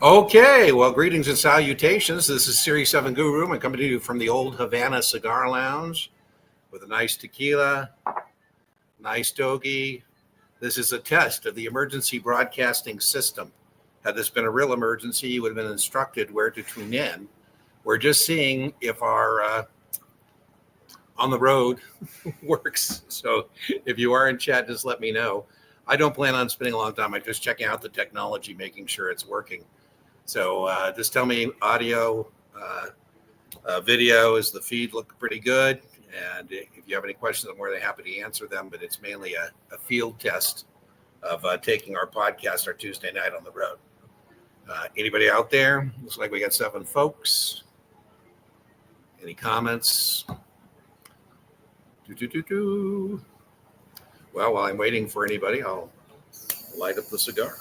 Okay, well, greetings and salutations. This is Series 7 Guru. I'm coming to you from the Ol Havana Cigar Lounge with a nice tequila, nice stogie. This is a test of the emergency broadcasting system. Had this been a real emergency, you would have been instructed where to tune in. We're just seeing if our on the road works. So if you are in chat, just let me know. I don't plan on spending a long time. I'm just checking out the technology, making sure it's working. So just tell me audio, video, is the feed look pretty good? And if you have any questions, I'm more than happy to answer them, but it's mainly a field test of taking our podcast, our Tuesday night on the road. Anybody out there? Looks like we got 7 folks. Any comments? Well, while I'm waiting for anybody, I'll light up the cigar.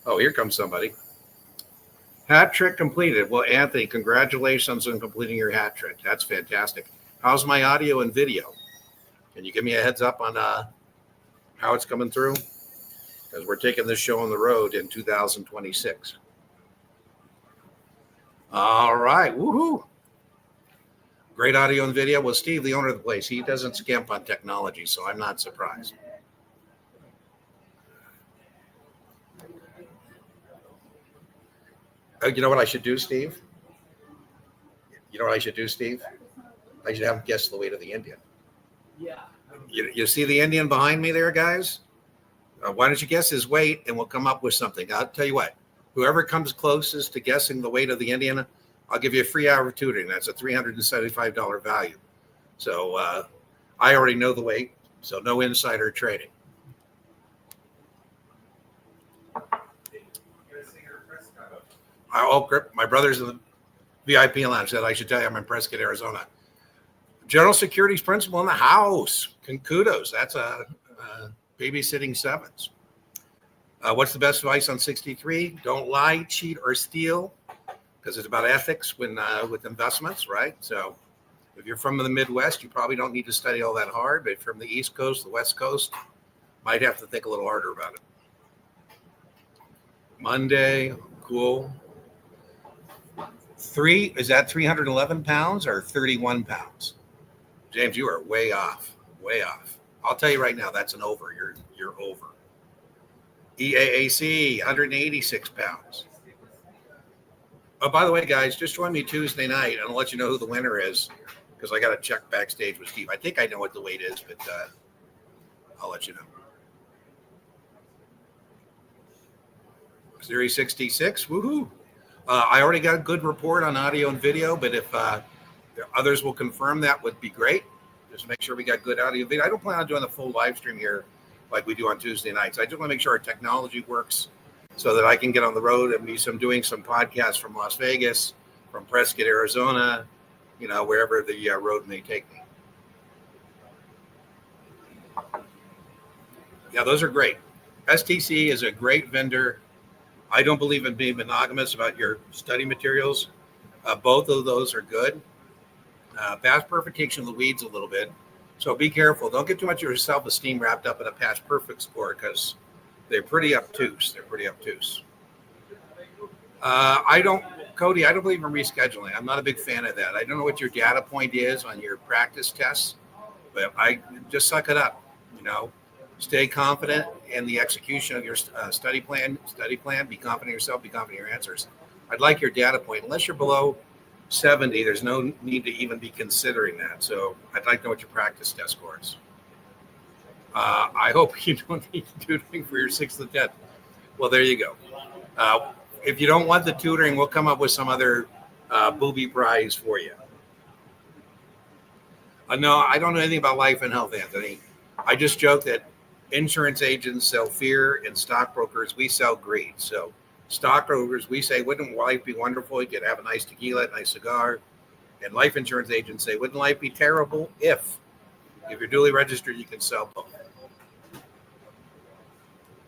Oh, here comes somebody. Hat trick completed. Well, Anthony, congratulations on completing your hat trick. That's fantastic. How's my audio and video? Can you give me a heads up on how it's coming through? Because we're taking this show on the road in 2026. All right. Woohoo. Great audio and video. Well, Steve, the owner of the place, he doesn't skimp on technology, so I'm not surprised. You know what I should do, Steve? You know what I should do, Steve? I should have him guess the weight of the Indian. Yeah. You see the Indian behind me there, guys? Why don't you guess his weight and we'll come up with something. I'll tell you what, whoever comes closest to guessing the weight of the Indian, I'll give you a free hour of tutoring. That's a $375 value. So I already know the weight, so no insider trading. My brother's in the VIP lounge said I should tell you I'm in Prescott, Arizona. General Security's principal in the house. Kudos. That's a babysitting 7s. What's the best advice on 63? Don't lie, cheat, or steal, because it's about ethics when with investments, right? So if you're from the Midwest, you probably don't need to study all that hard. But from the East Coast, the West Coast, might have to think a little harder about it. Monday, cool. Is that 311 pounds or 31 pounds? James, you are way off, way off. I'll tell you right now, that's an over. You're over. EAAC, 186 pounds. Oh, by the way, guys, just join me Tuesday night, and I'll let you know who the winner is, because I got to check backstage with Steve. I think I know what the weight is, but I'll let you know. Series 66, woohoo. I already got a good report on audio and video, but if others will confirm, that would be great. Just make sure we got good audio and video. I don't plan on doing the full live stream here like we do on Tuesday nights. I just want to make sure our technology works so that I can get on the road and be doing some podcasts from Las Vegas, from Prescott, Arizona, wherever the road may take me. Yeah, those are great. STC is a great vendor. I don't believe in being monogamous about your study materials. Both of those are good. Past perfect takes you in the weeds a little bit. So be careful. Don't get too much of your self-esteem wrapped up in a past perfect score, because they're pretty obtuse. Cody, I don't believe in rescheduling. I'm not a big fan of that. I don't know what your data point is on your practice tests, but I just suck it up, Stay confident in the execution of your study plan. Be confident in yourself. Be confident in your answers. I'd like your data point. Unless you're below 70, there's no need to even be considering that. So I'd like to know what your practice test score is. I hope you don't need tutoring for your 6th and 10th. Well, there you go. If you don't want the tutoring, we'll come up with some other booby prize for you. No, I don't know anything about life and health, Anthony. I just joke that insurance agents sell fear, and stockbrokers, we sell greed. So stockbrokers, we say, wouldn't life be wonderful? You could have a nice tequila, a nice cigar. And life insurance agents say, wouldn't life be terrible if you're duly registered, you can sell both.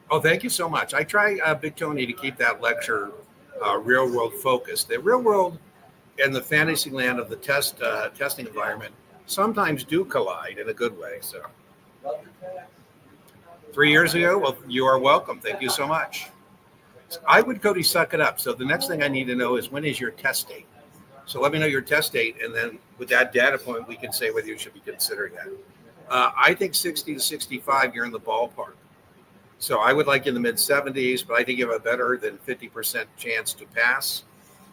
Oh, thank you so much. I try, Big Tony, to keep that lecture real world focused. The real world and the fantasy land of the testing environment sometimes do collide in a good way. So 3 years ago, well, you are welcome. Thank you so much. I would, Cody, suck it up. So the next thing I need to know is, when is your test date? So let me know your test date, and then with that data point, we can say whether you should be considering that. I think 60 to 65, you're in the ballpark. So I would like you in the mid 70s, but I think you have a better than 50% chance to pass.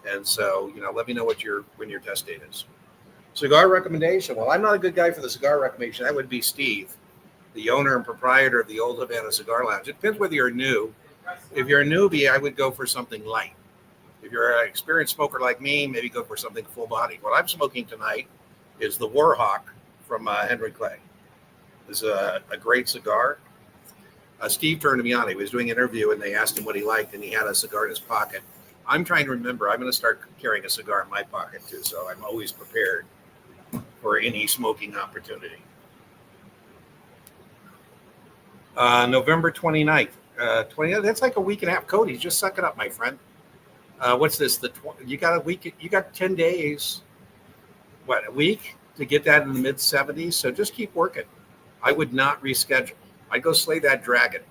And so, let me know when your test date is. Cigar recommendation. Well, I'm not a good guy for the cigar recommendation. That would be Steve, the owner and proprietor of the Ol Havana Cigar Lounge. It depends whether you're new. If you're a newbie, I would go for something light. If you're an experienced smoker like me, maybe go for something full body. What I'm smoking tonight is the Warhawk from Henry Clay. This is a great cigar. Steve turned to me on. He was doing an interview, and they asked him what he liked, and he had a cigar in his pocket. I'm trying to remember. I'm going to start carrying a cigar in my pocket, too, so I'm always prepared for any smoking opportunity. November 29th. 29th, that's like a week and a half. Cody, just suck it up, my friend. What's this? You got a week. You got 10 days. What, a week to get that in the mid 70s? So just keep working. I would not reschedule. I'd go slay that dragon.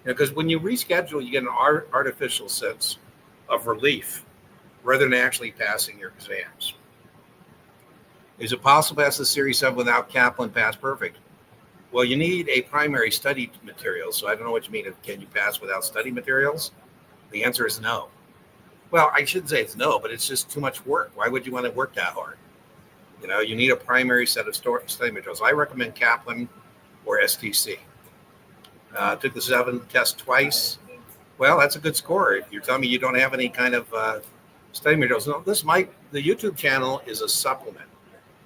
Because when you reschedule, you get an artificial sense of relief rather than actually passing your exams. Is it possible to pass the Series 7 without Kaplan Pass Perfect? Well, you need a primary study material. So I don't know what you mean. Can you pass without study materials? The answer is no. Well, I shouldn't say it's no, but it's just too much work. Why would you want to work that hard? You need a primary set of study materials. I recommend Kaplan or STC. Took the 7 test twice. Well, that's a good score. You're telling me you don't have any kind of study materials. No, the YouTube channel is a supplement.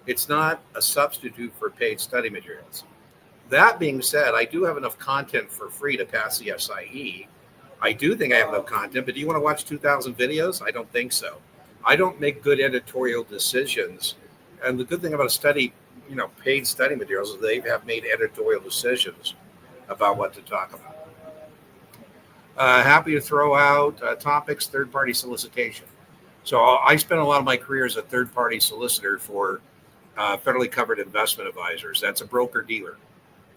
It's not a substitute for paid study materials. That being said, I do have enough content for free to pass the SIE. I do think I have enough content, but do you want to watch 2,000 videos? I don't think so. I don't make good editorial decisions. And the good thing about a study, paid study materials, is they have made editorial decisions about what to talk about. Happy to throw out topics, third-party solicitation. So I spent a lot of my career as a third-party solicitor for federally covered investment advisors. That's a broker-dealer.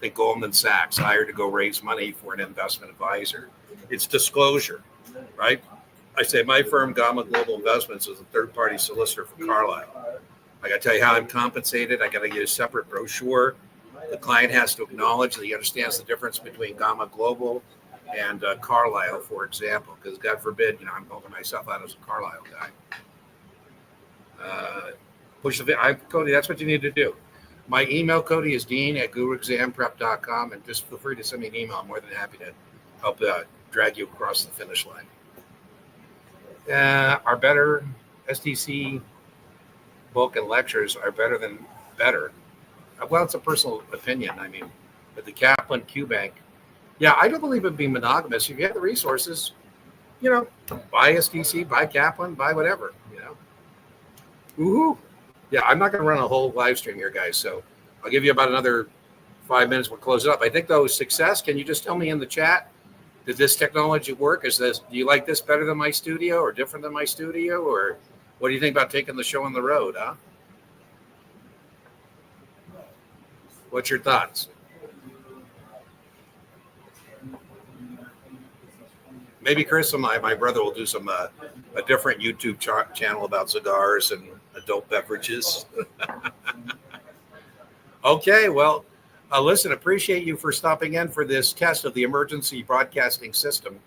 Think Goldman Sachs, hired to go raise money for an investment advisor. It's disclosure, right? I say my firm, Gamma Global Investments, is a third-party solicitor for Carlyle. I got to tell you how I'm compensated. I got to get a separate brochure. The client has to acknowledge that he understands the difference between Gamma Global and Carlyle, for example, because God forbid, I'm holding myself out as a Carlyle guy. Cody, that's what you need to do. My email, Cody, is dean@guruexamprep.com, and just feel free to send me an email. I'm more than happy to help drag you across the finish line. Our better STC book and lectures are better than better. Well, it's a personal opinion. But the Kaplan Q Bank, I don't believe it'd be monogamous. If you have the resources, buy STC, buy Kaplan, buy whatever, Woohoo! Yeah, I'm not going to run a whole live stream here, guys. So I'll give you about another 5 minutes. We'll close it up. I think, though, success. Can you just tell me in the chat, did this technology work? Do you like this better than my studio or different than my studio? Or what do you think about taking the show on the road, huh? What's your thoughts? Maybe Chris and my brother will do some a different YouTube channel about cigars and adult beverages. Okay, well, listen, appreciate you for stopping in for this test of the emergency broadcasting system.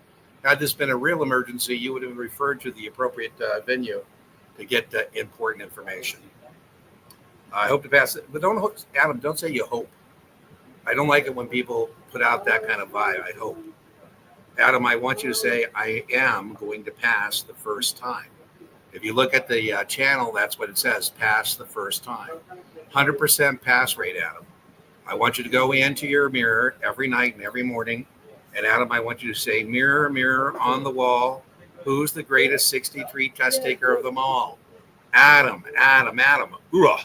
Had this been a real emergency, you would have referred to the appropriate venue to get important information. I hope to pass it, but Adam, don't say you hope. I don't like it when people put out that kind of vibe. I hope. Adam, I want you to say, I am going to pass the first time. If you look at the channel, that's what it says, pass the first time. 100% pass rate, Adam. I want you to go into your mirror every night and every morning. And Adam, I want you to say, mirror, mirror on the wall, who's the greatest 63 test taker of them all? Adam, Adam, Adam. Hoorah.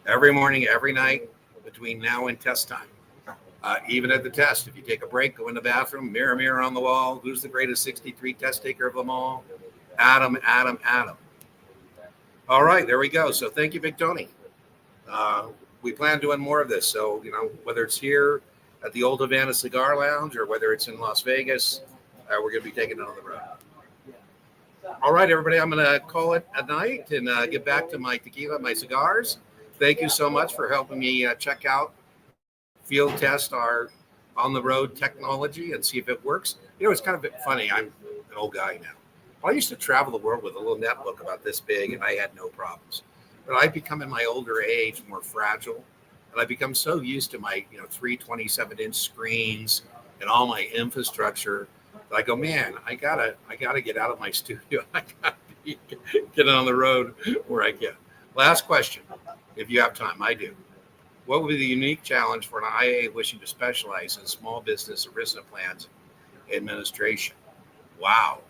Every morning, every night, between now and test time. Even at the test, if you take a break, go in the bathroom, mirror, mirror on the wall, who's the greatest 63 test taker of them all? Adam, Adam, Adam. All right, there we go. So thank you, Big Tony. We plan on doing more of this. So, whether it's here at the Ol Havana Cigar Lounge or whether it's in Las Vegas, we're going to be taking it on the road. All right, everybody, I'm going to call it a night and get back to my tequila, my cigars. Thank you so much for helping me check out, field test our on the road technology and see if it works. It's kind of funny. I'm an old guy now. I used to travel the world with a little netbook about this big, and I had no problems. But I've become, in my older age, more fragile, and I've become so used to my 327-inch screens and all my infrastructure that I go, man, I gotta get out of my studio. I gotta get on the road where I can. Last question, if you have time, I do. What would be the unique challenge for an IA wishing to specialize in small business ERISA plans administration? Wow.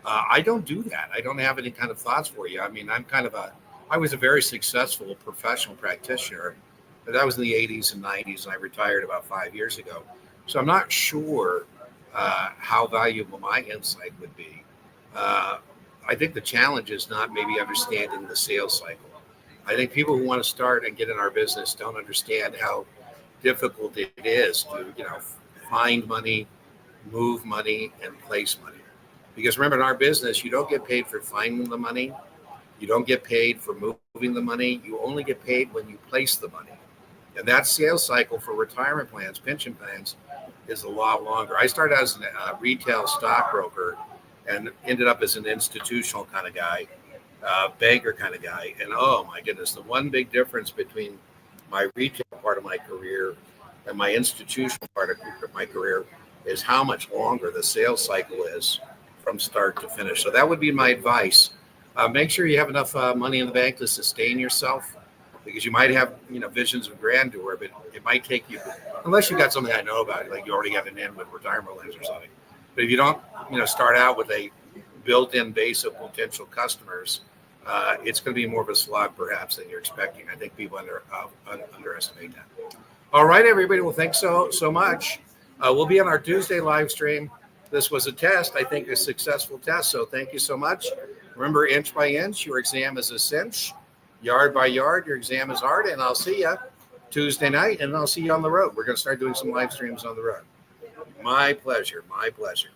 I don't do that. I don't have any kind of thoughts for you. I mean, I was a very successful professional practitioner, but that was in the 80s and 90s, and I retired about 5 years ago. So I'm not sure how valuable my insight would be. I think the challenge is not maybe understanding the sales cycle. I think people who want to start and get in our business don't understand how difficult it is to, find money, move money, and place money. Because remember, in our business, you don't get paid for finding the money. You don't get paid for moving the money. You only get paid when you place the money. And that sales cycle for retirement plans, pension plans, is a lot longer. I started as a retail stockbroker and ended up as an institutional kind of guy, banker kind of guy. And oh my goodness, the one big difference between my retail part of my career and my institutional part of my career is how much longer the sales cycle is from start to finish. So that would be my advice. Make sure you have enough money in the bank to sustain yourself, because you might have visions of grandeur, but it might take you, unless you got something I know about, like you already got an in with retirement plans or something. But if you don't start out with a built-in base of potential customers, it's going to be more of a slog perhaps than you're expecting. I think people underestimate that. All right, everybody. Well, thanks so much. We'll be on our Tuesday live stream. This was a test, I think a successful test. So thank you so much. Remember, inch by inch, your exam is a cinch. Yard by yard, your exam is hard. And I'll see you Tuesday night, and I'll see you on the road. We're going to start doing some live streams on the road. My pleasure. My pleasure.